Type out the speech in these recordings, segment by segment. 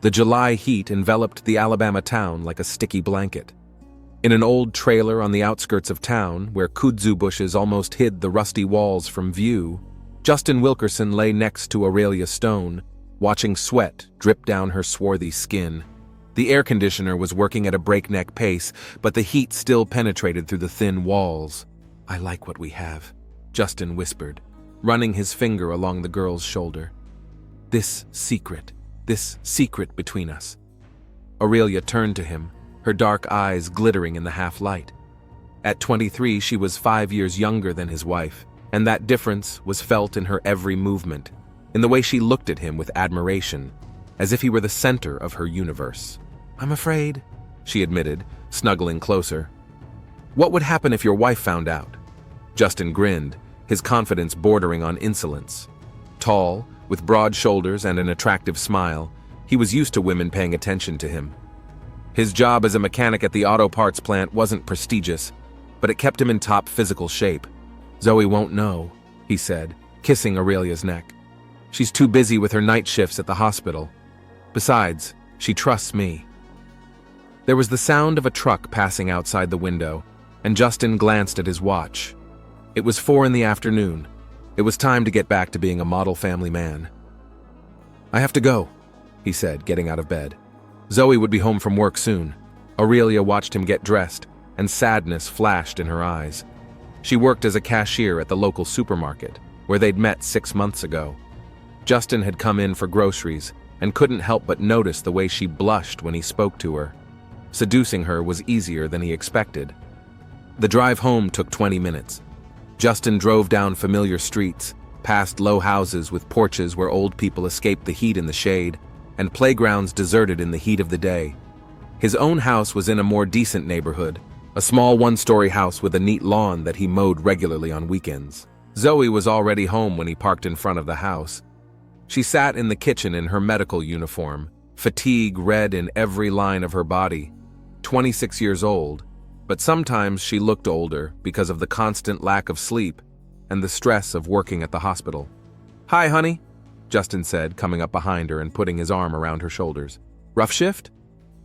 The July heat enveloped the Alabama town like a sticky blanket. In an old trailer on the outskirts of town, where kudzu bushes almost hid the rusty walls from view, Justin Wilkerson lay next to Aurelia Stone, watching sweat drip down her swarthy skin. The air conditioner was working at a breakneck pace, but the heat still penetrated through the thin walls. "I like what we have," Justin whispered, running his finger along the girl's shoulder. This secret between us." Aurelia turned to him, her dark eyes glittering in the half-light. At 23, she was 5 years younger than his wife, and that difference was felt in her every movement, in the way she looked at him with admiration, as if he were the center of her universe. "I'm afraid," she admitted, snuggling closer. "What would happen if your wife found out?" Justin grinned, his confidence bordering on insolence. Tall, with broad shoulders and an attractive smile, he was used to women paying attention to him. His job as a mechanic at the auto parts plant wasn't prestigious, but it kept him in top physical shape. "Zoe won't know," he said, kissing Aurelia's neck. "She's too busy with her night shifts at the hospital. Besides, she trusts me." There was the sound of a truck passing outside the window, and Justin glanced at his watch. It was 4 in the afternoon. It was time to get back to being a model family man. "I have to go," he said, getting out of bed. Zoe would be home from work soon. Aurelia watched him get dressed, and sadness flashed in her eyes. She worked as a cashier at the local supermarket, where they'd met 6 months ago. Justin had come in for groceries, and couldn't help but notice the way she blushed when he spoke to her. Seducing her was easier than he expected. The drive home took 20 minutes. Justin drove down familiar streets, past low houses with porches where old people escaped the heat in the shade, and playgrounds deserted in the heat of the day. His own house was in a more decent neighborhood, a small one-story house with a neat lawn that he mowed regularly on weekends. Zoe was already home when he parked in front of the house. She sat in the kitchen in her medical uniform, fatigue red in every line of her body. 26 years old, but sometimes she looked older because of the constant lack of sleep and the stress of working at the hospital. "Hi, honey," Justin said, coming up behind her and putting his arm around her shoulders. "Rough shift?"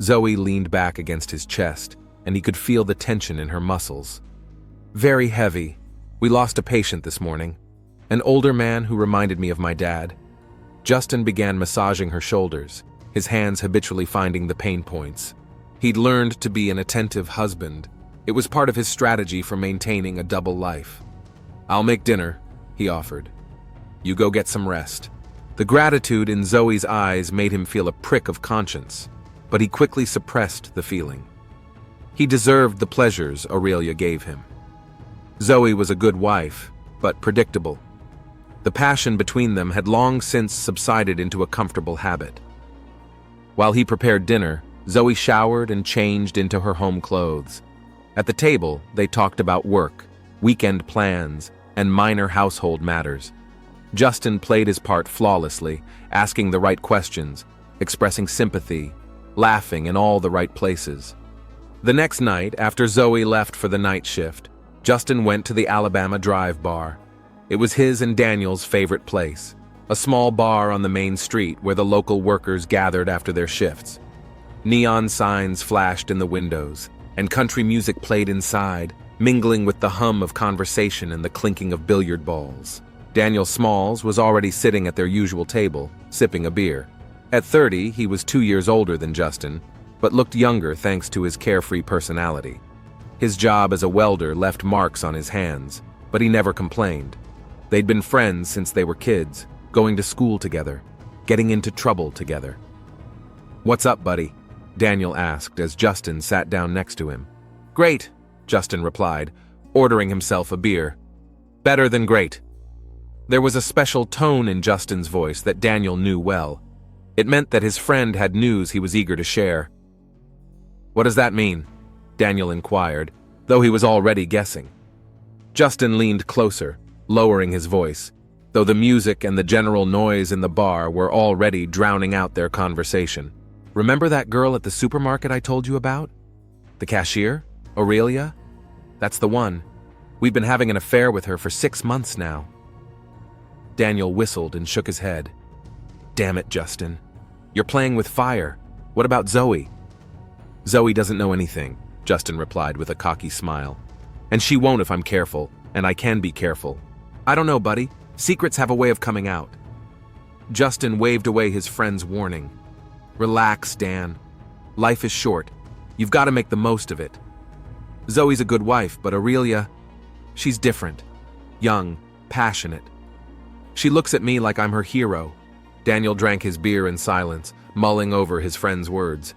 Zoe leaned back against his chest, and he could feel the tension in her muscles. "Very heavy. We lost a patient this morning. An older man who reminded me of my dad." Justin began massaging her shoulders, his hands habitually finding the pain points. He'd learned to be an attentive husband. It was part of his strategy for maintaining a double life. "I'll make dinner," he offered. "You go get some rest." The gratitude in Zoe's eyes made him feel a prick of conscience, but he quickly suppressed the feeling. He deserved the pleasures Aurelia gave him. Zoe was a good wife, but predictable. The passion between them had long since subsided into a comfortable habit. While he prepared dinner, Zoe showered and changed into her home clothes. At the table, they talked about work, weekend plans, and minor household matters. Justin played his part flawlessly, asking the right questions, expressing sympathy, laughing in all the right places. The next night, after Zoe left for the night shift, Justin went to the Alabama Drive Bar. It was his and Daniel's favorite place, a small bar on the main street where the local workers gathered after their shifts. Neon signs flashed in the windows, and country music played inside, mingling with the hum of conversation and the clinking of billiard balls. Daniel Smalls was already sitting at their usual table, sipping a beer. At 30, he was 2 years older than Justin, but looked younger thanks to his carefree personality. His job as a welder left marks on his hands, but he never complained. They'd been friends since they were kids, going to school together, getting into trouble together. "What's up, buddy?" Daniel asked as Justin sat down next to him. "Great," Justin replied, ordering himself a beer. "Better than great." There was a special tone in Justin's voice that Daniel knew well. It meant that his friend had news he was eager to share. "What does that mean?" Daniel inquired, though he was already guessing. Justin leaned closer, lowering his voice, though the music and the general noise in the bar were already drowning out their conversation. "Remember that girl at the supermarket I told you about? The cashier? Aurelia? That's the one. We've been having an affair with her for 6 months now." Daniel whistled and shook his head. "Damn it, Justin. You're playing with fire. What about Zoe?" "Zoe doesn't know anything," Justin replied with a cocky smile. "And she won't if I'm careful, and I can be careful. I don't know, buddy. Secrets have a way of coming out." Justin waved away his friend's warning. "Relax, Dan. Life is short. You've got to make the most of it. Zoe's a good wife, but Aurelia, she's different. Young, passionate. She looks at me like I'm her hero." Daniel drank his beer in silence, mulling over his friend's words.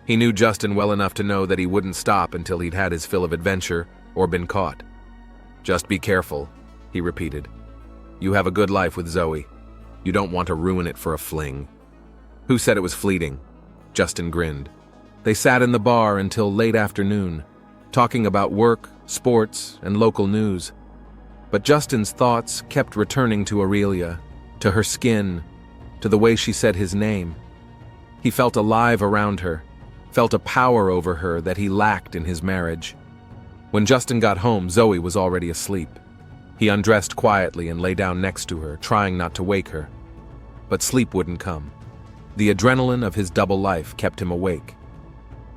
He knew Justin well enough to know that he wouldn't stop until he'd had his fill of adventure or been caught. "Just be careful," he repeated. "You have a good life with Zoe. You don't want to ruin it for a fling." "Who said it was fleeting?" Justin grinned. They sat in the bar until late afternoon, talking about work, sports, and local news. But Justin's thoughts kept returning to Aurelia, to her skin, to the way she said his name. He felt alive around her, felt a power over her that he lacked in his marriage. When Justin got home, Zoe was already asleep. He undressed quietly and lay down next to her, trying not to wake her. But sleep wouldn't come. The adrenaline of his double life kept him awake.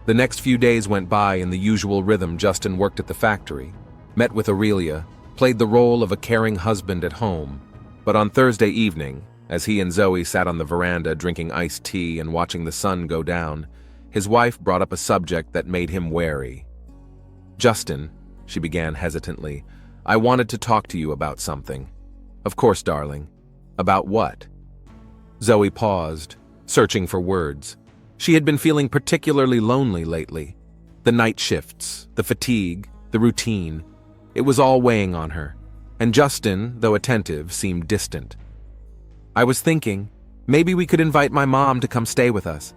The next few days went by in the usual rhythm. Justin worked at the factory, met with Aurelia, played the role of a caring husband at home. But on Thursday evening, as he and Zoe sat on the veranda drinking iced tea and watching the sun go down, his wife brought up a subject that made him wary. "Justin," she began hesitantly, "I wanted to talk to you about something." "Of course, darling. About what?" Zoe paused, searching for words. She had been feeling particularly lonely lately. The night shifts, the fatigue, the routine. It was all weighing on her, and Justin, though attentive, seemed distant. "I was thinking, maybe we could invite my mom to come stay with us.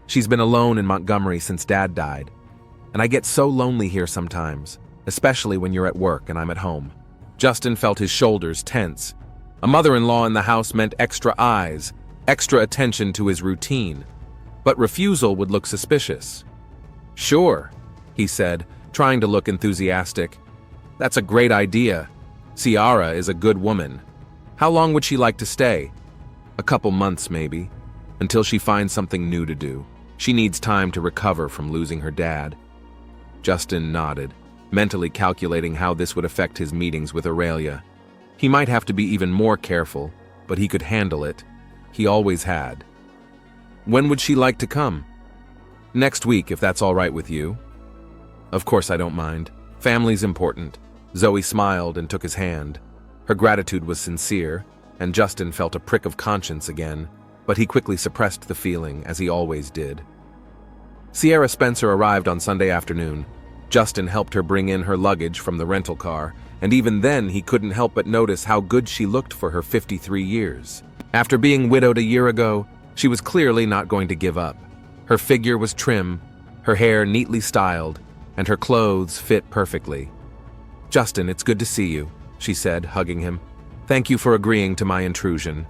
She's been alone in Montgomery since Dad died. And I get so lonely here sometimes, especially when you're at work and I'm at home." Justin felt his shoulders tense. A mother-in-law in the house meant extra eyes, extra attention to his routine. But refusal would look suspicious. "Sure," he said, trying to look enthusiastic. "That's a great idea. Ciara is a good woman. How long would she like to stay?" "A couple months, maybe, until she finds something new to do. She needs time to recover from losing her dad." Justin nodded, mentally calculating how this would affect his meetings with Aurelia. He might have to be even more careful, but he could handle it. He always had. "When would she like to come?" "Next week, if that's all right with you." "Of course I don't mind. Family's important." Zoe smiled and took his hand. Her gratitude was sincere, and Justin felt a prick of conscience again, but he quickly suppressed the feeling, as he always did. Sierra Spencer arrived on Sunday afternoon. Justin helped her bring in her luggage from the rental car, and even then he couldn't help but notice how good she looked for her 53 years. After being widowed a year ago, she was clearly not going to give up. Her figure was trim, her hair neatly styled, and her clothes fit perfectly. "Justin, it's good to see you," she said, hugging him. "Thank you for agreeing to my intrusion."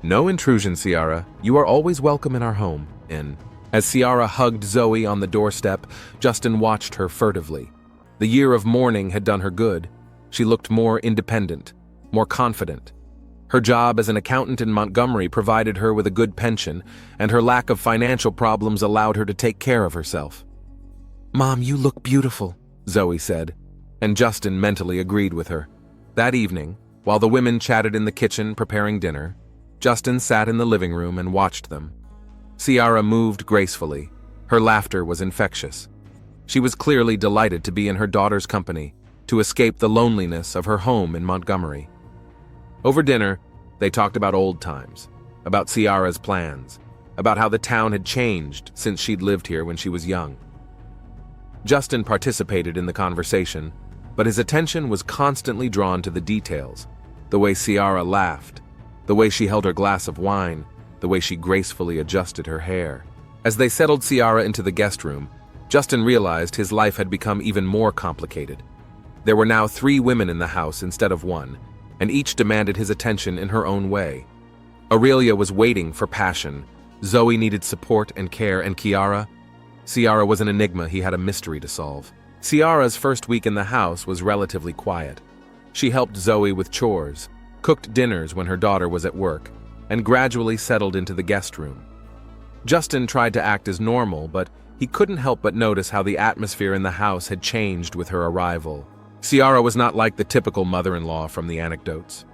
"No intrusion, Ciara. You are always welcome in our home." As Ciara hugged Zoe on the doorstep, Justin watched her furtively. The year of mourning had done her good. She looked more independent, more confident. Her job as an accountant in Montgomery provided her with a good pension, and her lack of financial problems allowed her to take care of herself. "Mom, you look beautiful," Zoe said, and Justin mentally agreed with her. That evening, while the women chatted in the kitchen preparing dinner, Justin sat in the living room and watched them. Ciara moved gracefully. Her laughter was infectious. She was clearly delighted to be in her daughter's company, to escape the loneliness of her home in Montgomery. Over dinner, they talked about old times, about Ciara's plans, about how the town had changed since she'd lived here when she was young. Justin participated in the conversation, but his attention was constantly drawn to the details, the way Ciara laughed, the way she held her glass of wine, the way she gracefully adjusted her hair. As they settled Ciara into the guest room, Justin realized his life had become even more complicated. There were now 3 women in the house instead of 1, and each demanded his attention in her own way. Aurelia was waiting for passion, Zoe needed support and care, and Ciara was an enigma. He had a mystery to solve. Ciara's first week in the house was relatively quiet. She helped Zoe with chores, cooked dinners when her daughter was at work, and gradually settled into the guest room. Justin tried to act as normal, but he couldn't help but notice how the atmosphere in the house had changed with her arrival. Ciara was not like the typical mother-in-law from the anecdotes.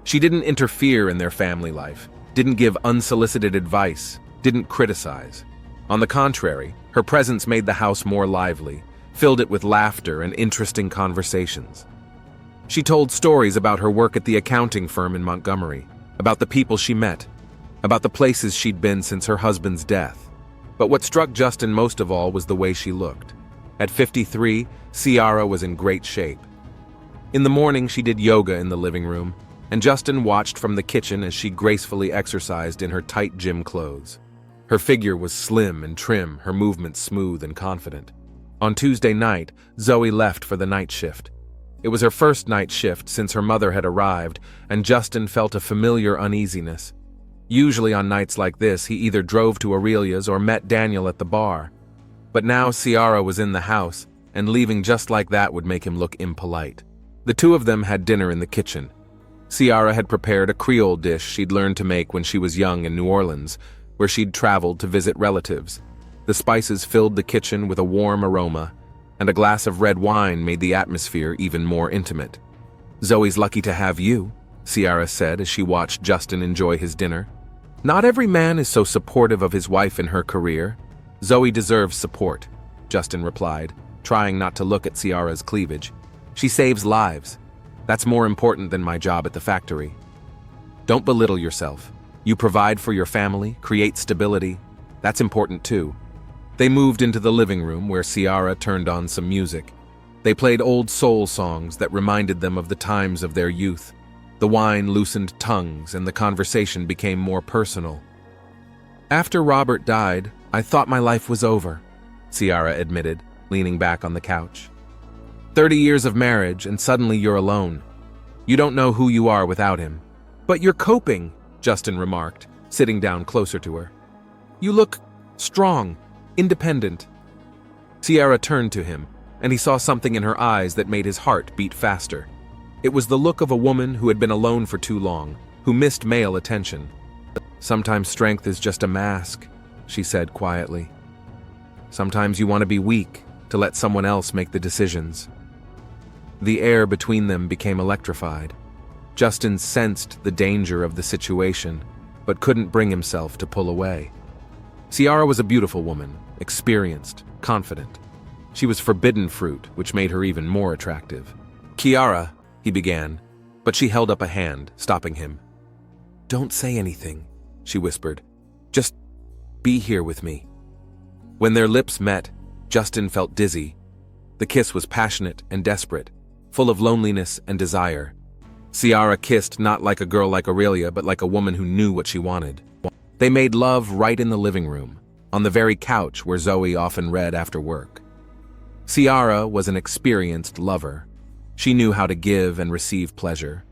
She didn't interfere in their family life, didn't give unsolicited advice, didn't criticize. On the contrary, her presence made the house more lively, filled it with laughter and interesting conversations. She told stories about her work at the accounting firm in Montgomery, about the people she met, about the places she'd been since her husband's death. But what struck Justin most of all was the way she looked. At 53, Ciara was in great shape. In the morning, she did yoga in the living room, and Justin watched from the kitchen as she gracefully exercised in her tight gym clothes. Her figure was slim and trim, her movements smooth and confident. On Tuesday night, Zoe left for the night shift. It was her first night shift since her mother had arrived, and Justin felt a familiar uneasiness. Usually on nights like this, he either drove to Aurelia's or met Daniel at the bar. But now Ciara was in the house, and leaving just like that would make him look impolite. The two of them had dinner in the kitchen. Ciara had prepared a Creole dish she'd learned to make when she was young in New Orleans, where she'd traveled to visit relatives. The spices filled the kitchen with a warm aroma, and a glass of red wine made the atmosphere even more intimate. "Zoe's lucky to have you," Ciara said as she watched Justin enjoy his dinner. "Not every man is so supportive of his wife in her career. Zoe deserves support," Justin replied, trying not to look at Ciara's cleavage. "She saves lives. That's more important than my job at the factory." "Don't belittle yourself. You provide for your family, create stability. That's important too." They moved into the living room where Ciara turned on some music. They played old soul songs that reminded them of the times of their youth. The wine loosened tongues and the conversation became more personal. "After Robert died, I thought my life was over," Ciara admitted, leaning back on the couch. 30 years of marriage and suddenly you're alone. You don't know who you are without him. "But you're coping," Justin remarked, sitting down closer to her. "You look strong, independent." Ciara turned to him, and he saw something in her eyes that made his heart beat faster. It was the look of a woman who had been alone for too long, who missed male attention. "Sometimes strength is just a mask," she said quietly. "Sometimes you want to be weak, to let someone else make the decisions." The air between them became electrified. Justin sensed the danger of the situation, but couldn't bring himself to pull away. Ciara was a beautiful woman, experienced, confident. She was forbidden fruit, which made her even more attractive. "Ciara," he began, but she held up a hand, stopping him. "Don't say anything," she whispered. "Just be here with me." When their lips met, Justin felt dizzy. The kiss was passionate and desperate, full of loneliness and desire. Ciara kissed not like a girl like Aurelia, but like a woman who knew what she wanted. They made love right in the living room, on the very couch where Zoe often read after work. Ciara was an experienced lover. She knew how to give and receive pleasure.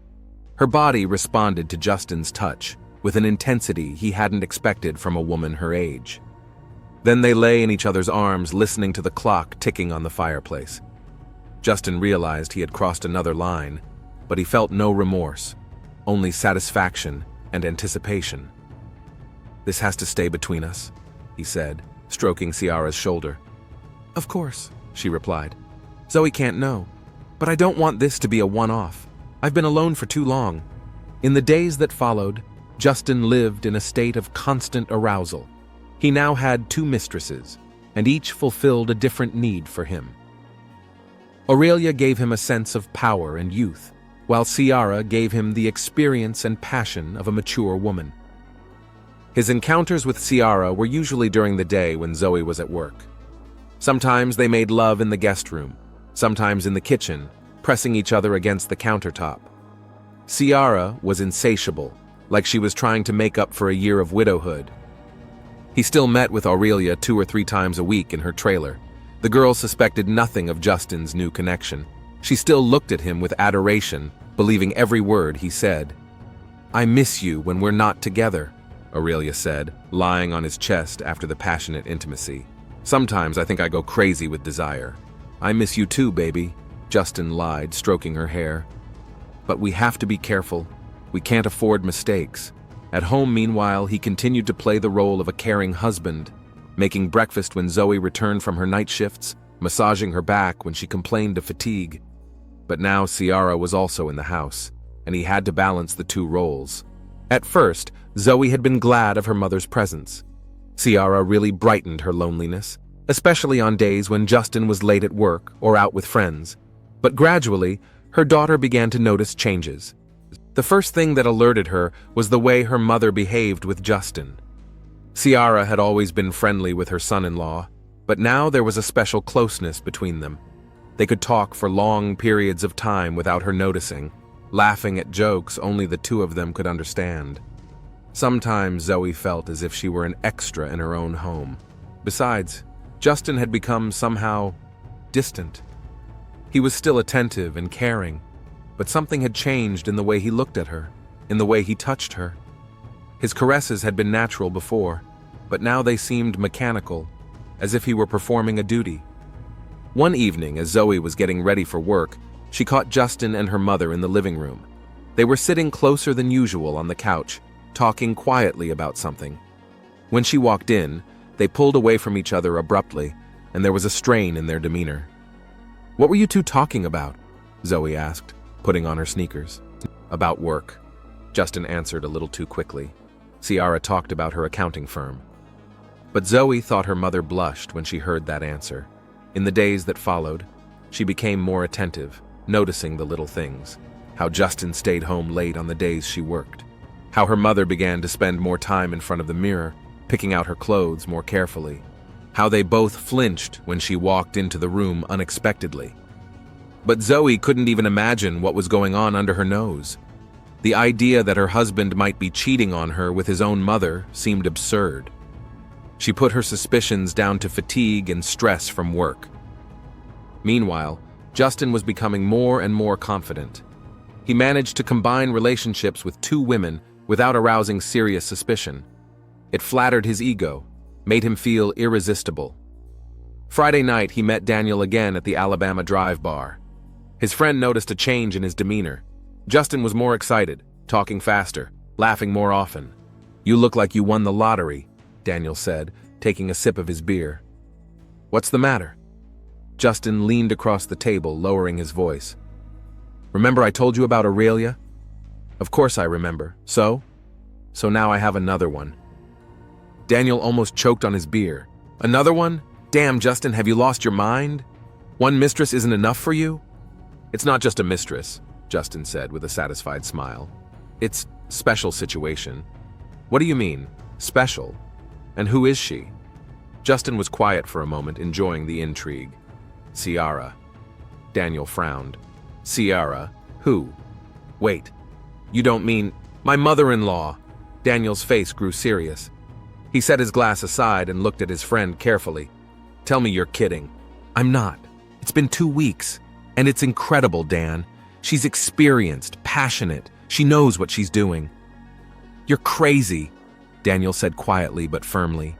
Her body responded to Justin's touch with an intensity he hadn't expected from a woman her age. Then they lay in each other's arms, listening to the clock ticking on the fireplace. Justin realized he had crossed another line, but he felt no remorse, only satisfaction and anticipation. "This has to stay between us," he said, stroking Ciara's shoulder. "Of course," she replied. "Zoe can't know. But I don't want this to be a one-off. I've been alone for too long." In the days that followed, Justin lived in a state of constant arousal. He now had 2 mistresses, and each fulfilled a different need for him. Aurelia gave him a sense of power and youth, while Ciara gave him the experience and passion of a mature woman. His encounters with Ciara were usually during the day when Zoe was at work. Sometimes they made love in the guest room, sometimes in the kitchen, pressing each other against the countertop. Ciara was insatiable, like she was trying to make up for a year of widowhood. He still met with Aurelia 2 or 3 times a week in her trailer. The girl suspected nothing of Justin's new connection. She still looked at him with adoration, believing every word he said. "I miss you when we're not together," Aurelia said, lying on his chest after the passionate intimacy. "Sometimes I think I go crazy with desire." "I miss you too, baby," Justin lied, stroking her hair. "But we have to be careful. We can't afford mistakes. At home, meanwhile, he continued to play the role of a caring husband, making breakfast when Zoe returned from her night shifts, massaging her back when she complained of fatigue. But now Ciara was also in the house, and he had to balance the two roles. At first, Zoe had been glad of her mother's presence. Ciara really brightened her loneliness, especially on days when Justin was late at work or out with friends. But gradually, her daughter began to notice changes. The first thing that alerted her was the way her mother behaved with Justin. Ciara had always been friendly with her son-in-law, but now there was a special closeness between them. They could talk for long periods of time without her noticing, laughing at jokes only the two of them could understand. Sometimes Zoe felt as if she were an extra in her own home. Besides, Justin had become somehow distant. He was still attentive and caring, but something had changed in the way he looked at her, in the way he touched her. His caresses had been natural before, but now they seemed mechanical, as if he were performing a duty. One evening, as Zoe was getting ready for work, she caught Justin and her mother in the living room. They were sitting closer than usual on the couch, talking quietly about something. When she walked in, they pulled away from each other abruptly, and there was a strain in their demeanor. "What were you two talking about?" Zoe asked, putting on her sneakers. "About work," Justin answered a little too quickly. Ciara talked about her accounting firm. But Zoe thought her mother blushed when she heard that answer. In the days that followed, she became more attentive, noticing the little things. How Justin stayed home late on the days she worked. How her mother began to spend more time in front of the mirror, picking out her clothes more carefully. How they both flinched when she walked into the room unexpectedly. But Zoe couldn't even imagine what was going on under her nose. The idea that her husband might be cheating on her with his own mother seemed absurd. She put her suspicions down to fatigue and stress from work. Meanwhile, Justin was becoming more and more confident. He managed to combine relationships with two women without arousing serious suspicion. It flattered his ego, made him feel irresistible. Friday night, he met Daniel again at the Alabama Drive bar. His friend noticed a change in his demeanor. Justin was more excited, talking faster, laughing more often. "You look like you won the lottery," Daniel said, taking a sip of his beer. "What's the matter?" Justin leaned across the table, lowering his voice. "Remember I told you about Aurelia?" "Of course I remember. So? So now I have another one." Daniel almost choked on his beer. "Another one? Damn, Justin, have you lost your mind? One mistress isn't enough for you?" "It's not just a mistress," Justin said with a satisfied smile. "It's special situation." "What do you mean, special? And who is she?" Justin was quiet for a moment, enjoying the intrigue. "Ciara." Daniel frowned. "Ciara? Who? Wait, you don't mean my mother-in-law?" Daniel's face grew serious. He set his glass aside and looked at his friend carefully. "Tell me you're kidding." "I'm not. It's been 2 weeks. And it's incredible, Dan. She's experienced, passionate. She knows what she's doing." "You're crazy," Daniel said quietly but firmly.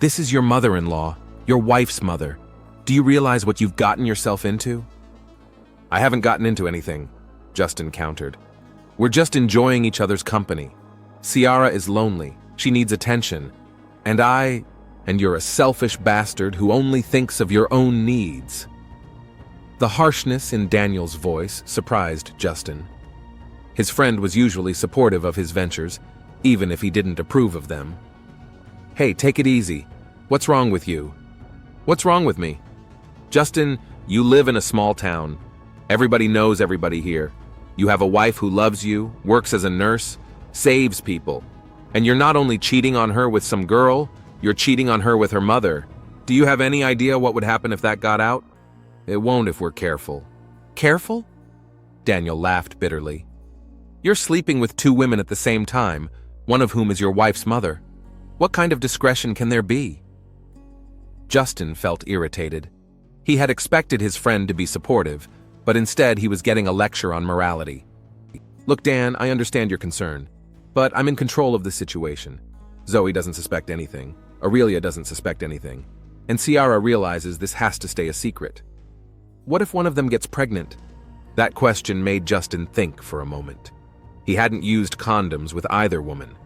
"This is your mother-in-law, your wife's mother. Do you realize what you've gotten yourself into?" "I haven't gotten into anything," Justin countered. "We're just enjoying each other's company. Ciara is lonely. She needs attention. And you're a selfish bastard who only thinks of your own needs." The harshness in Daniel's voice surprised Justin. His friend was usually supportive of his ventures, even if he didn't approve of them. "Hey, take it easy. What's wrong with you?" "What's wrong with me?" "Justin, you live in a small town. Everybody knows everybody here. You have a wife who loves you, works as a nurse, saves people. And you're not only cheating on her with some girl, you're cheating on her with her mother. Do you have any idea what would happen if that got out? It won't if we're careful." "Careful?" Daniel laughed bitterly. "You're sleeping with 2 women at the same time, one of whom is your wife's mother. What kind of discretion can there be?" Justin felt irritated. He had expected his friend to be supportive, but instead he was getting a lecture on morality. "Look, Dan, I understand your concern, but I'm in control of the situation. Zoe doesn't suspect anything. Aurelia doesn't suspect anything. And Ciara realizes this has to stay a secret. What if one of them gets pregnant?" That question made Justin think for a moment. He hadn't used condoms with either woman.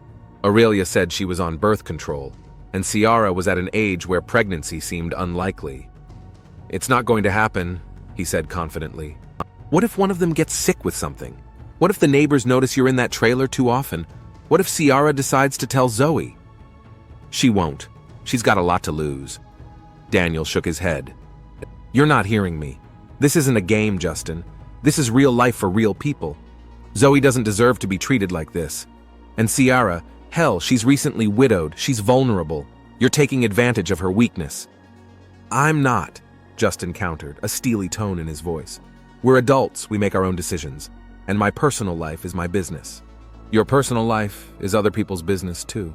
Aurelia said she was on birth control, and Ciara was at an age where pregnancy seemed unlikely. "It's not going to happen," he said confidently. "What if one of them gets sick with something? What if the neighbors notice you're in that trailer too often? What if Ciara decides to tell Zoe?" "She won't. She's got a lot to lose." Daniel shook his head. "You're not hearing me. This isn't a game, Justin. This is real life for real people. Zoe doesn't deserve to be treated like this. And Ciara, hell, she's recently widowed. She's vulnerable. You're taking advantage of her weakness." "I'm not," Justin countered, a steely tone in his voice. "We're adults, we make our own decisions, and my personal life is my business. Your personal life is other people's business too.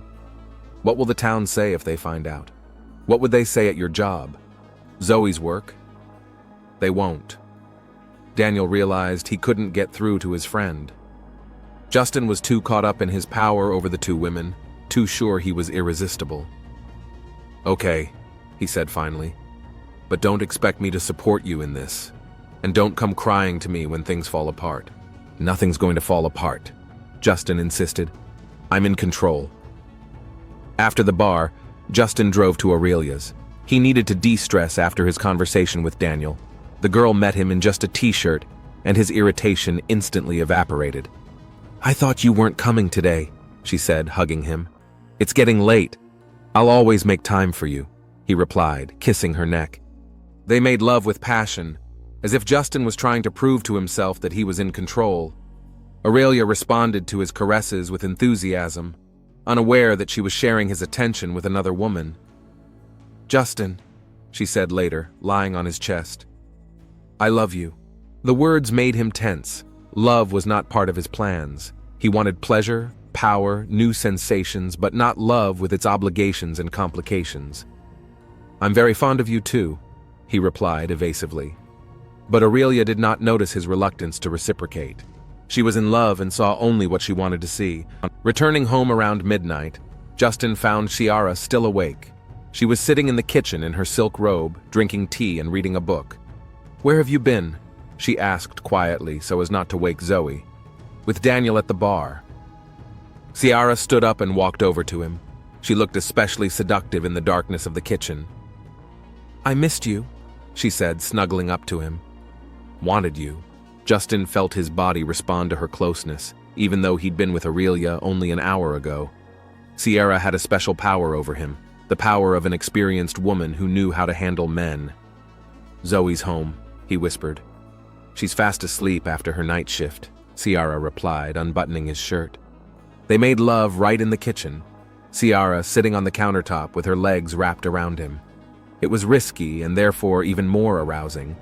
What will the town say if they find out? What would they say at your job? Zoe's work? They won't." Daniel realized he couldn't get through to his friend. Justin was too caught up in his power over the two women, too sure he was irresistible. "Okay," he said finally, "but don't expect me to support you in this. And don't come crying to me when things fall apart." "Nothing's going to fall apart," Justin insisted. "I'm in control." After the bar, Justin drove to Aurelia's. He needed to de-stress after his conversation with Daniel. The girl met him in just a t-shirt, and his irritation instantly evaporated. "I thought you weren't coming today," she said, hugging him. "It's getting late. I'll always make time for you," he replied, kissing her neck. They made love with passion, as if Justin was trying to prove to himself that he was in control. Aurelia responded to his caresses with enthusiasm, unaware that she was sharing his attention with another woman. "Justin," she said later, lying on his chest, "I love you." The words made him tense. Love was not part of his plans. He wanted pleasure, power, new sensations, but not love with its obligations and complications. "I'm very fond of you too," he replied evasively. But Aurelia did not notice his reluctance to reciprocate. She was in love and saw only what she wanted to see. Returning home around midnight, Justin found Ciara still awake. She was sitting in the kitchen in her silk robe, drinking tea and reading a book. "Where have you been?" she asked quietly so as not to wake Zoe. "With Daniel at the bar." Ciara stood up and walked over to him. She looked especially seductive in the darkness of the kitchen. "I missed you," she said, snuggling up to him. "Wanted you." Justin felt his body respond to her closeness, even though he'd been with Aurelia only an hour ago. Ciara had a special power over him, the power of an experienced woman who knew how to handle men. "Zoe's home," he whispered. "She's fast asleep after her night shift," Ciara replied, unbuttoning his shirt. They made love right in the kitchen, Ciara sitting on the countertop with her legs wrapped around him. It was risky and therefore even more arousing.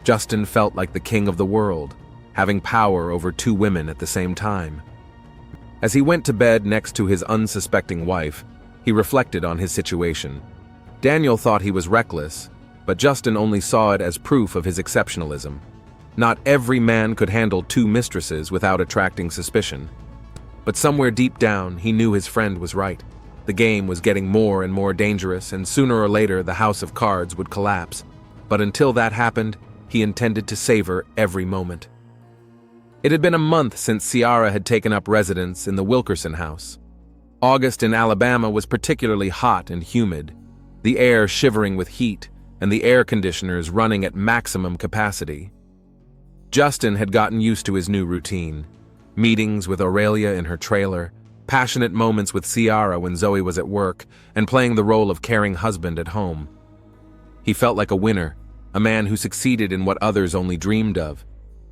Justin felt like the king of the world, having power over two women at the same time. As he went to bed next to his unsuspecting wife, he reflected on his situation. Daniel thought he was reckless, but Justin only saw it as proof of his exceptionalism. Not every man could handle two mistresses without attracting suspicion. But somewhere deep down, he knew his friend was right. The game was getting more and more dangerous, and sooner or later the house of cards would collapse. But until that happened, he intended to savor every moment. It had been a month since Ciara had taken up residence in the Wilkerson house. August in Alabama was particularly hot and humid, the air shivering with heat and the air conditioners running at maximum capacity. Justin had gotten used to his new routine. Meetings with Aurelia in her trailer, passionate moments with Ciara when Zoe was at work, and playing the role of caring husband at home. He felt like a winner, a man who succeeded in what others only dreamed of.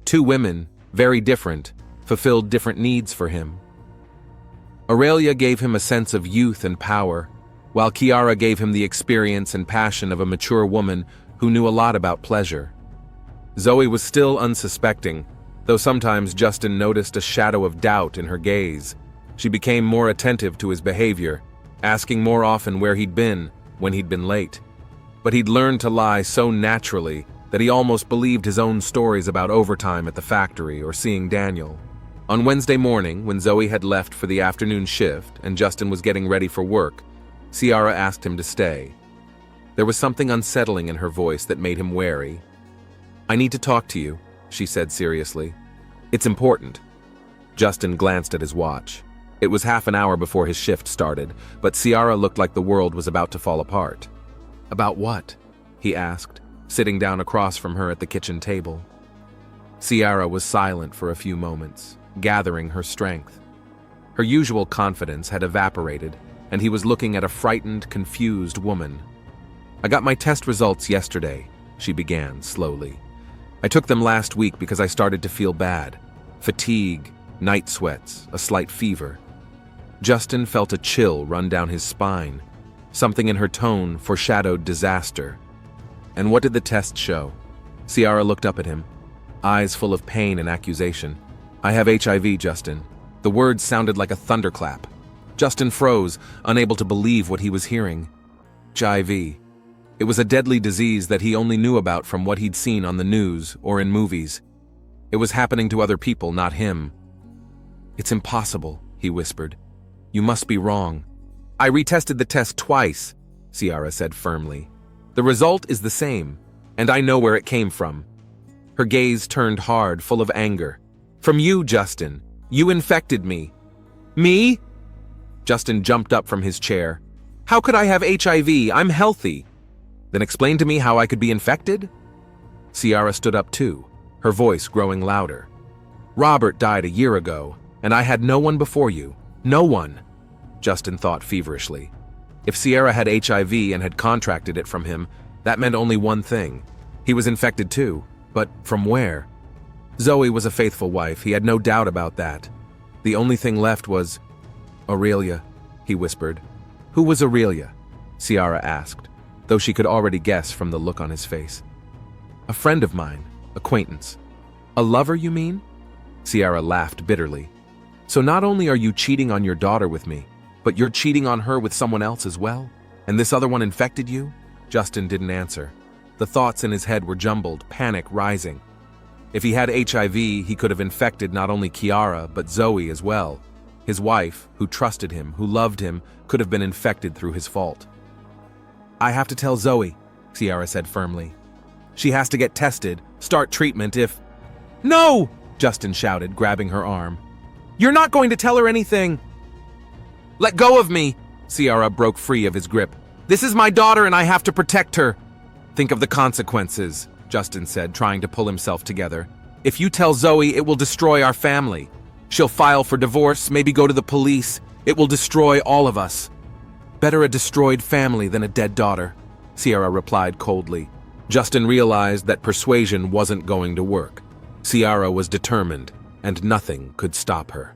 Two women, very different, fulfilled different needs for him. Aurelia gave him a sense of youth and power, while Ciara gave him the experience and passion of a mature woman who knew a lot about pleasure. Zoe was still unsuspecting, though sometimes Justin noticed a shadow of doubt in her gaze. She became more attentive to his behavior, asking more often where he'd been when he'd been late. But he'd learned to lie so naturally that he almost believed his own stories about overtime at the factory or seeing Daniel. On Wednesday morning, when Zoe had left for the afternoon shift and Justin was getting ready for work, Ciara asked him to stay. There was something unsettling in her voice that made him wary. "I need to talk to you," she said seriously. "It's important." Justin glanced at his watch. It was half an hour before his shift started, but Ciara looked like the world was about to fall apart. "About what?" he asked, sitting down across from her at the kitchen table. Ciara was silent for a few moments, gathering her strength. Her usual confidence had evaporated, and he was looking at a frightened, confused woman. "I got my test results yesterday," she began slowly. "I took them last week because I started to feel bad. Fatigue, night sweats, a slight fever." Justin felt a chill run down his spine. Something in her tone foreshadowed disaster. "And what did the test show?" Ciara looked up at him, eyes full of pain and accusation. "I have HIV, Justin." The words sounded like a thunderclap. Justin froze, unable to believe what he was hearing. HIV. It was a deadly disease that he only knew about from what he'd seen on the news or in movies. It was happening to other people, not him. "It's impossible," he whispered. "You must be wrong." "I retested the test twice," Ciara said firmly. "The result is the same, and I know where it came from." Her gaze turned hard, full of anger. "From you, Justin. You infected me." "Me?" Justin jumped up from his chair. "How could I have HIV? I'm healthy." "Then explain to me how I could be infected?" Ciara stood up too, her voice growing louder. "Robert died a year ago, and I had no one before you. No one." Justin thought feverishly. If Ciara had HIV and had contracted it from him, that meant only one thing. He was infected too, but from where? Zoe was a faithful wife, he had no doubt about that. The only thing left was... "Aurelia," he whispered. "Who was Aurelia?" Ciara asked, though she could already guess from the look on his face. "A friend of mine, acquaintance." "A lover, you mean?" Ciara laughed bitterly. "So not only are you cheating on your daughter with me, but you're cheating on her with someone else as well? And this other one infected you?" Justin didn't answer. The thoughts in his head were jumbled, panic rising. If he had HIV, he could have infected not only Kiara, but Zoe as well. His wife, who trusted him, who loved him, could have been infected through his fault. "I have to tell Zoe," Ciara said firmly. "She has to get tested, start treatment if—" "No!" Justin shouted, grabbing her arm. "You're not going to tell her anything!" "Let go of me!" Ciara broke free of his grip. "This is my daughter and I have to protect her!" "Think of the consequences," Justin said, trying to pull himself together. "If you tell Zoe, it will destroy our family. She'll file for divorce, maybe go to the police. It will destroy all of us." "Better a destroyed family than a dead daughter," Ciara replied coldly. Justin realized that persuasion wasn't going to work. Ciara was determined, and nothing could stop her.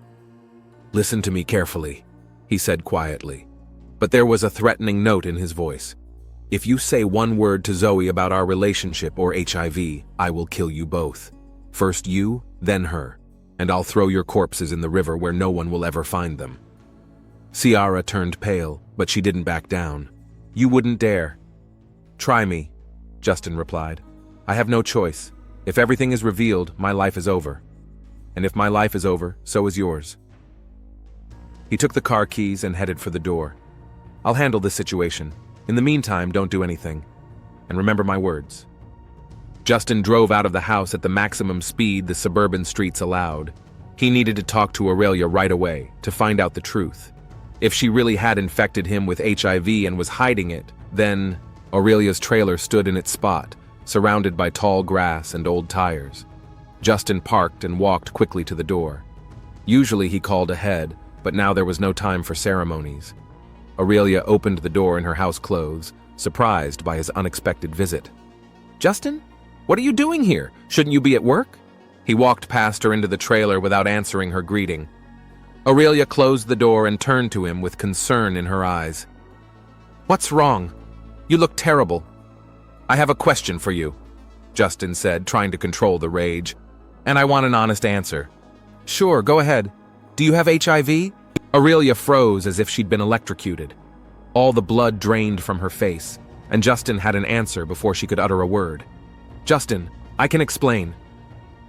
"Listen to me carefully," he said quietly. But there was a threatening note in his voice. "If you say one word to Zoe about our relationship or HIV, I will kill you both. First you, then her, and I'll throw your corpses in the river where no one will ever find them." Ciara turned pale, but she didn't back down. "You wouldn't dare." "Try me," Justin replied. "I have no choice. If everything is revealed, my life is over. And if my life is over, so is yours." He took the car keys and headed for the door. "I'll handle this situation. In the meantime, don't do anything. And remember my words." Justin drove out of the house at the maximum speed the suburban streets allowed. He needed to talk to Aurelia right away to find out the truth. If she really had infected him with HIV and was hiding it, then Aurelia's trailer stood in its spot, surrounded by tall grass and old tires. Justin parked and walked quickly to the door. Usually he called ahead, but now there was no time for ceremonies. Aurelia opened the door in her house clothes, surprised by his unexpected visit. "Justin? What are you doing here? Shouldn't you be at work?" He walked past her into the trailer without answering her greeting. Aurelia closed the door and turned to him with concern in her eyes. "What's wrong? You look terrible." "I have a question for you," Justin said, trying to control the rage. "And I want an honest answer." "Sure, go ahead. Do you have HIV?" Aurelia froze as if she'd been electrocuted. All the blood drained from her face, and Justin had an answer before she could utter a word. "Justin, I can explain."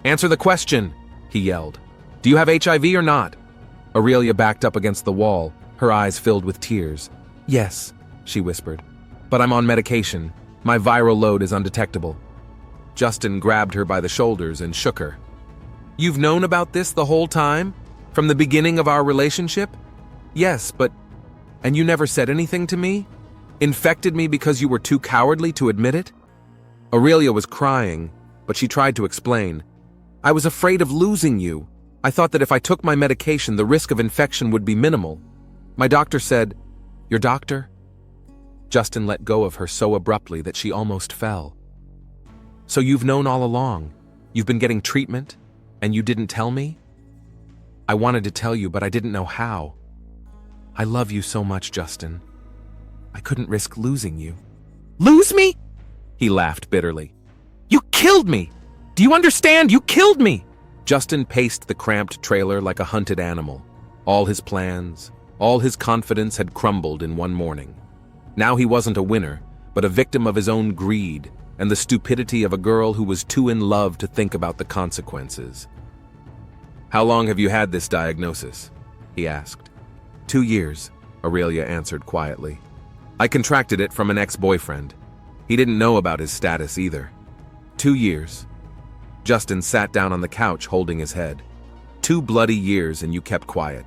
"Answer the question," he yelled. "Do you have HIV or not?" Aurelia backed up against the wall, her eyes filled with tears. "Yes," she whispered. "But I'm on medication. My viral load is undetectable." Justin grabbed her by the shoulders and shook her. "You've known about this the whole time? From the beginning of our relationship? Yes, but... And you never said anything to me? Infected me because you were too cowardly to admit it? Aurelia was crying, but she tried to explain. I was afraid of losing you. I thought that if I took my medication, the risk of infection would be minimal. My doctor said, Your doctor? Justin let go of her so abruptly that she almost fell. So you've known all along? You've been getting treatment, and you didn't tell me? I wanted to tell you, but I didn't know how. I love you so much, Justin. I couldn't risk losing you. Lose me? He laughed bitterly. You killed me! Do you understand? You killed me! Justin paced the cramped trailer like a hunted animal. All his plans, all his confidence had crumbled in one morning. Now he wasn't a winner, but a victim of his own greed and the stupidity of a girl who was too in love to think about the consequences. How long have you had this diagnosis? He asked. 2 years, Aurelia answered quietly. I contracted it from an ex-boyfriend. He didn't know about his status either. 2 years. Justin sat down on the couch holding his head. 2 bloody years and you kept quiet.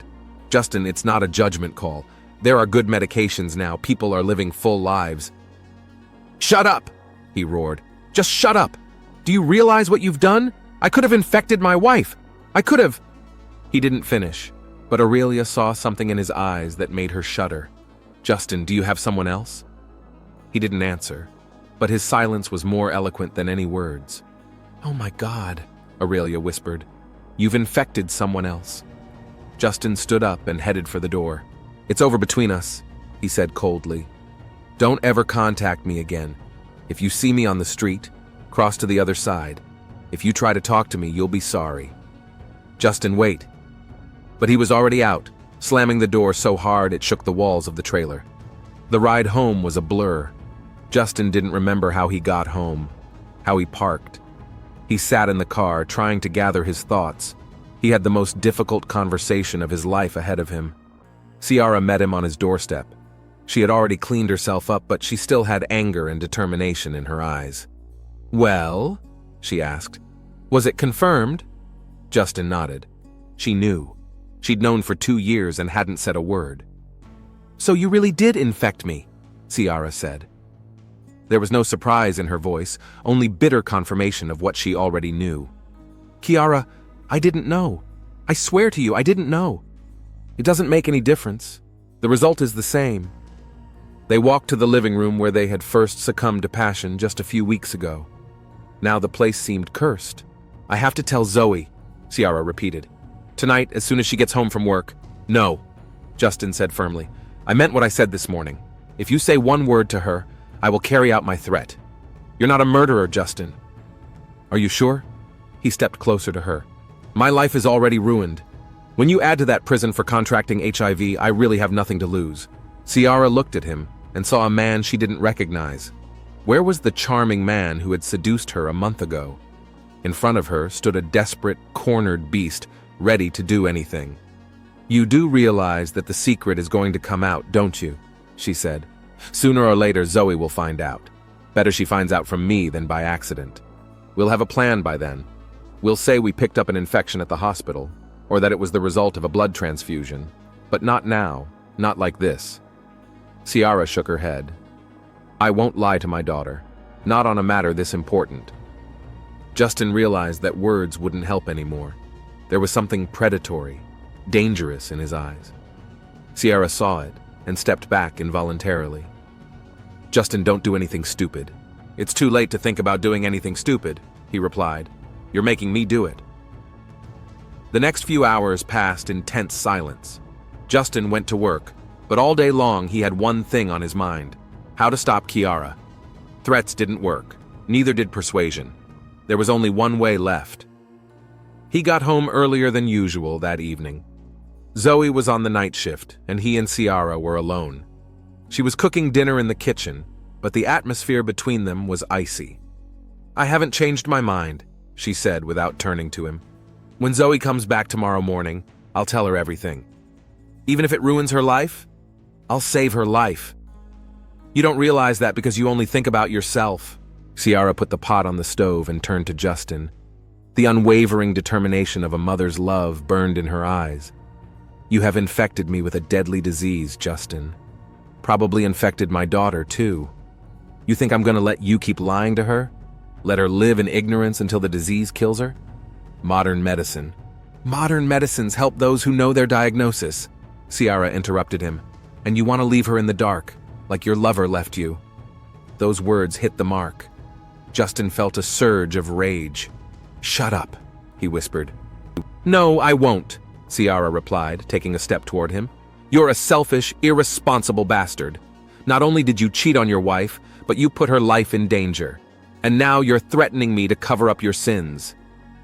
Justin, it's not a judgment call. There are good medications now. People are living full lives. Shut up, he roared. Just shut up. Do you realize what you've done? I could have infected my wife. I could have... He didn't finish, but Aurelia saw something in his eyes that made her shudder. Justin, do you have someone else? He didn't answer, but his silence was more eloquent than any words. Oh my God, Aurelia whispered. You've infected someone else. Justin stood up and headed for the door. It's over between us, he said coldly. Don't ever contact me again. If you see me on the street, cross to the other side. If you try to talk to me, you'll be sorry. Justin, wait. But he was already out, slamming the door so hard it shook the walls of the trailer. The ride home was a blur. Justin didn't remember how he got home, how he parked. He sat in the car, trying to gather his thoughts. He had the most difficult conversation of his life ahead of him. Ciara met him on his doorstep. She had already cleaned herself up, but she still had anger and determination in her eyes. Well, she asked, was it confirmed? Justin nodded. She knew. She'd known for 2 years and hadn't said a word. So you really did infect me, Ciara said. There was no surprise in her voice, only bitter confirmation of what she already knew. Ciara, I didn't know. I swear to you, I didn't know. It doesn't make any difference. The result is the same. They walked to the living room where they had first succumbed to passion just a few weeks ago. Now the place seemed cursed. I have to tell Zoe, Ciara repeated. Tonight, as soon as she gets home from work. No, Justin said firmly. I meant what I said this morning. If you say one word to her, I will carry out my threat. You're not a murderer, Justin. Are you sure? He stepped closer to her. My life is already ruined. When you add to that prison for contracting HIV, I really have nothing to lose. Ciara looked at him and saw a man she didn't recognize. Where was the charming man who had seduced her a month ago? In front of her stood a desperate, cornered beast, ready to do anything. You do realize that the secret is going to come out, don't you? She said. Sooner or later, Zoe will find out. Better she finds out from me than by accident. We'll have a plan by then. We'll say we picked up an infection at the hospital, or that it was the result of a blood transfusion. But not now, not like this. Ciara shook her head. I won't lie to my daughter, not on a matter this important. Justin realized that words wouldn't help anymore. There was something predatory, dangerous in his eyes. Ciara saw it and stepped back involuntarily. Justin, don't do anything stupid. It's too late to think about doing anything stupid, he replied. You're making me do it. The next few hours passed in tense silence. Justin went to work, but all day long he had one thing on his mind: how to stop Ciara. Threats didn't work, neither did persuasion. There was only one way left. He got home earlier than usual that evening. Zoe was on the night shift, and he and Ciara were alone. She was cooking dinner in the kitchen, but the atmosphere between them was icy. I haven't changed my mind, she said without turning to him. When Zoe comes back tomorrow morning, I'll tell her everything. Even if it ruins her life, I'll save her life. You don't realize that because you only think about yourself. Ciara put the pot on the stove and turned to Justin. The unwavering determination of a mother's love burned in her eyes. You have infected me with a deadly disease, Justin. Probably infected my daughter, too. You think I'm going to let you keep lying to her? Let her live in ignorance until the disease kills her? Modern medicine. Modern medicines help those who know their diagnosis, Ciara interrupted him. And you want to leave her in the dark, like your lover left you. Those words hit the mark. Justin felt a surge of rage. Shut up, he whispered. No, I won't, Ciara replied, taking a step toward him. You're a selfish, irresponsible bastard. Not only did you cheat on your wife, but you put her life in danger. And now you're threatening me to cover up your sins.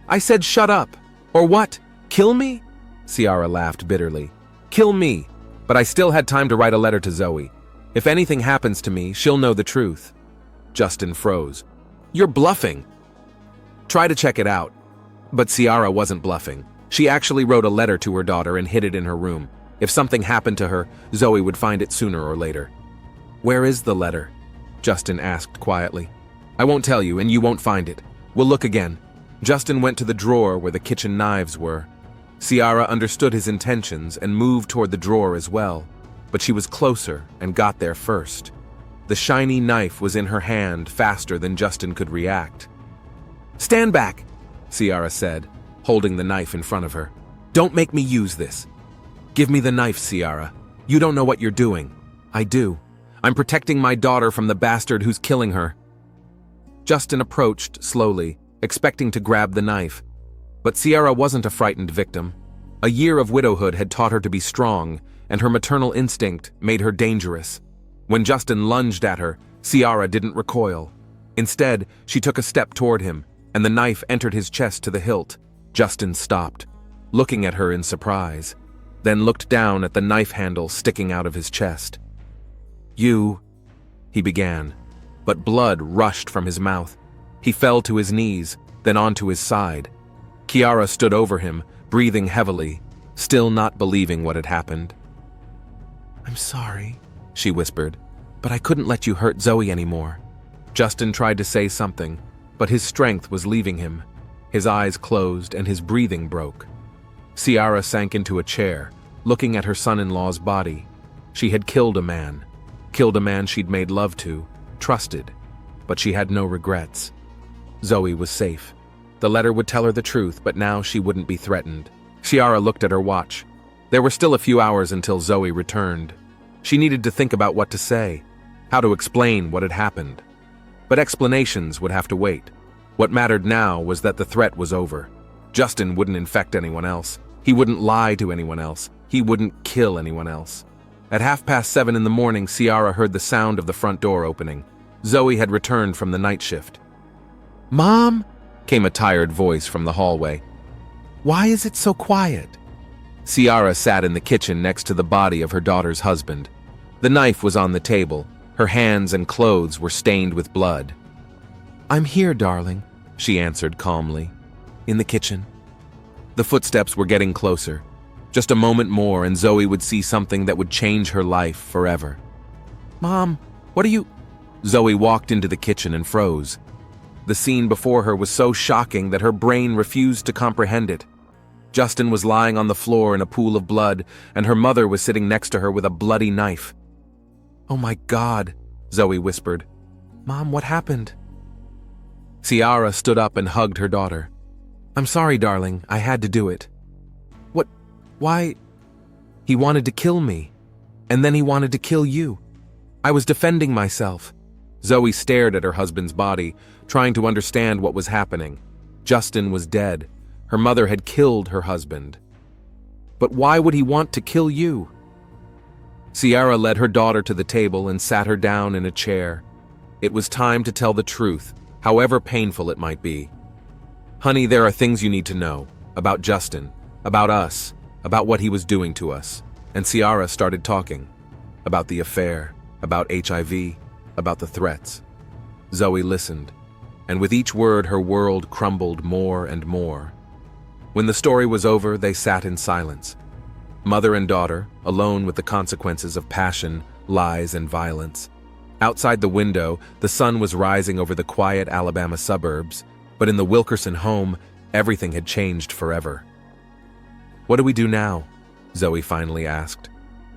I said shut up. Or what? Kill me? Ciara laughed bitterly. Kill me. But I still had time to write a letter to Zoe. If anything happens to me, she'll know the truth. Justin froze. You're bluffing. Try to check it out. But Ciara wasn't bluffing. She actually wrote a letter to her daughter and hid it in her room. If something happened to her, Zoe would find it sooner or later. Where is the letter? Justin asked quietly. I won't tell you, and you won't find it. We'll look again. Justin went to the drawer where the kitchen knives were. Ciara understood his intentions and moved toward the drawer as well, but she was closer and got there first. The shiny knife was in her hand faster than Justin could react. Stand back, Ciara said, holding the knife in front of her. Don't make me use this. Give me the knife, Ciara. You don't know what you're doing. I do. I'm protecting my daughter from the bastard who's killing her. Justin approached slowly, expecting to grab the knife. But Ciara wasn't a frightened victim. A year of widowhood had taught her to be strong, and her maternal instinct made her dangerous. When Justin lunged at her, Ciara didn't recoil. Instead, she took a step toward him, and the knife entered his chest to the hilt. Justin stopped, looking at her in surprise, then looked down at the knife handle sticking out of his chest. You, he began, but blood rushed from his mouth. He fell to his knees, then onto his side. Ciara stood over him, breathing heavily, still not believing what had happened. I'm sorry, she whispered, but I couldn't let you hurt Zoe anymore. Justin tried to say something, but his strength was leaving him. His eyes closed and his breathing broke. Ciara sank into a chair, looking at her son-in-law's body. She had killed a man she'd made love to, trusted, but she had no regrets. Zoe was safe. The letter would tell her the truth, but now she wouldn't be threatened. Ciara looked at her watch. There were still a few hours until Zoe returned. She needed to think about what to say, how to explain what had happened. But explanations would have to wait. What mattered now was that the threat was over. Justin wouldn't infect anyone else. He wouldn't lie to anyone else. He wouldn't kill anyone else. At 7:30 in the morning, Ciara heard the sound of the front door opening. Zoe had returned from the night shift. Mom, came a tired voice from the hallway. Why is it so quiet? Ciara sat in the kitchen next to the body of her daughter's husband. The knife was on the table. Her hands and clothes were stained with blood. I'm here, darling, she answered calmly. In the kitchen. The footsteps were getting closer. Just a moment more and Zoe would see something that would change her life forever. Mom, what are you... Zoe walked into the kitchen and froze. The scene before her was so shocking that her brain refused to comprehend it. Justin was lying on the floor in a pool of blood, and her mother was sitting next to her with a bloody knife. Oh my God, Zoe whispered. Mom, what happened? Ciara stood up and hugged her daughter. I'm sorry, darling, I had to do it. What? Why? He wanted to kill me, and then he wanted to kill you. I was defending myself. Zoe stared at her husband's body, trying to understand what was happening. Justin was dead. Her mother had killed her husband. But why would he want to kill you? Ciara led her daughter to the table and sat her down in a chair. It was time to tell the truth, however painful it might be. Honey, there are things you need to know about Justin, about us, about what he was doing to us. And Ciara started talking about the affair, about HIV, about the threats. Zoe listened, and with each word her world crumbled more and more. When the story was over, they sat in silence. Mother and daughter, alone with the consequences of passion, lies, and violence. Outside the window, the sun was rising over the quiet Alabama suburbs, but in the Wilkerson home, everything had changed forever. What do we do now? Zoe finally asked.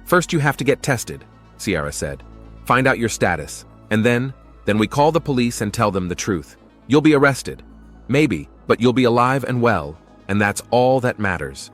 First you have to get tested, Sierra said. Find out your status, and then we call the police and tell them the truth. You'll be arrested. Maybe, but you'll be alive and well, and that's all that matters.